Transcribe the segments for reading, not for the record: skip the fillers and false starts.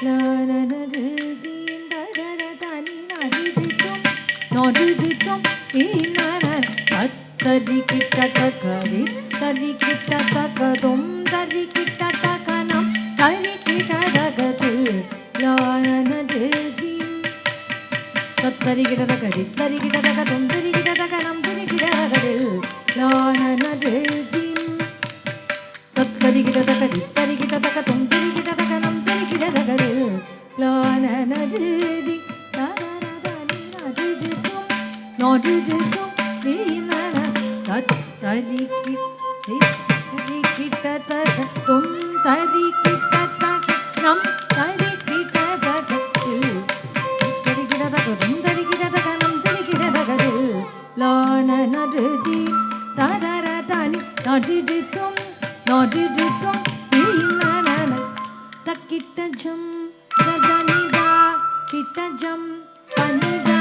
la la la la நொடிடிட்டும் ஈனன தரி கிட்ட தக்கரி தரி கிட்ட தக்கதும் தரி கிட்ட தக்கனம் தரி கிட்ட தகதில் லானனதி தரி கிட்ட தக்கரி தரி கிட்ட தக்கதும் தரி கிட்ட தக்கனம் தரி கிட்ட தகதில் லானனதி தரி கிட்ட தக்கரி தரி கிட்ட தக்கதும் தரி கிட்ட தக்கனம் தரி கிட்ட தகதில் லானனதி நொடிடிட்டும் ஈனன தரி கிட்ட தக்கதும் தரி கிட்ட தக்கனம் தரி கிட்ட தகதில் தரி கிட்ட தக்கதும் தரி கிட்ட தக்கனம் தரி கிட்ட தகதில் லானனதி தரரதனி நொடிடிட்டும் ஈனன தக்கிட்ட ஜம் ததனிதா கிட்ட ஜம் பனிதா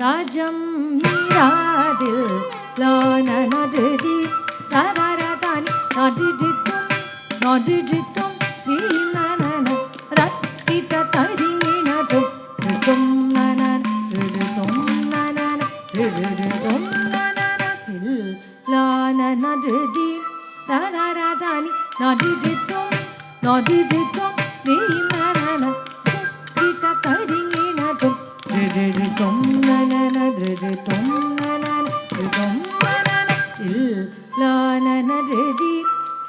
ராஜம் நீராதில் லானனதி தரரதனி நொடிடிட்டும் ஈனன ரக்கிட்ட தரிங்கினதும் ரிதும் நனன ரிதும் நனன ரிதும் நனனதில் லானனதி தரரதனி நொடிடிட்டும் ஈனன ரக்கிட்ட தரிங்கினதும் ரிதும் நனன ரிதும் நனன ரிதும் நனனதில் லானனதி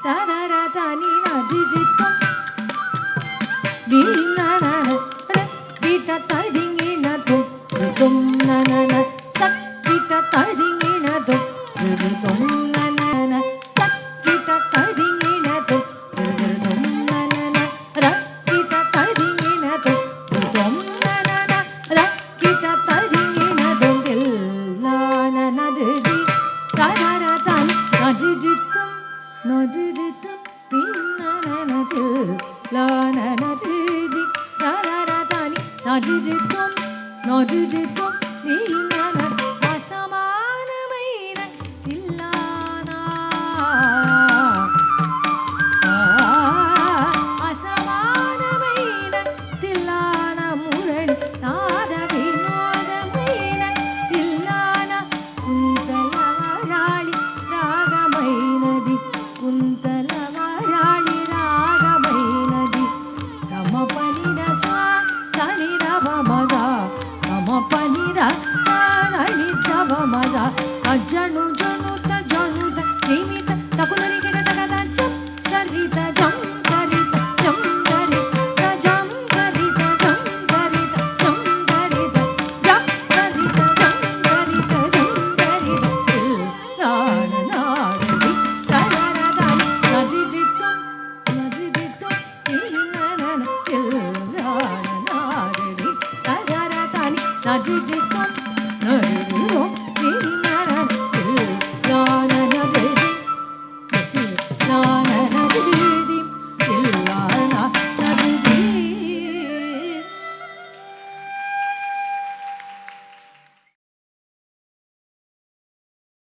தரரதனி நொடிடிட்டும் ஈனன ரக்கிட்ட தரிங்கினதும் ரிதும் நனன தக்கிட்ட தரிங்கினதும் ரிதும் நனன தக்கிட்ட தரிங்கினதும் ரிதும் நனன ரக்கிட்ட தரிங்கினதும் ரிதும் நனன ரக்கிட்ட தரிங்கினதும் லானனதி தரரதனி நொடிடிட்டும் ஈனனதில் லானனதி தரரதனி நொடிடிட்டும் ஈனன அசமானమైన தில்லானா అసమానమైన తిల్లాన మురళి నాద వినోదమైన తిల్లాన కుంతలవరాళి రాగమైనది కుంతలవరాళి రాగమైనది రమ పనిర సా దని రవ మద రమ పనిర సా దని రవ మద అజను జనుత జనుత నిమిత తకులరి గిడ తగద చం కరిత జం కరిత జం కరిత జం కరిత జం కరిత జం కరిత జం కరిత జం కరిత జం కరిత లాననాది తరరదని నడిడిట్tum ఈనన లాననాది తరరదని నడిడిట్tum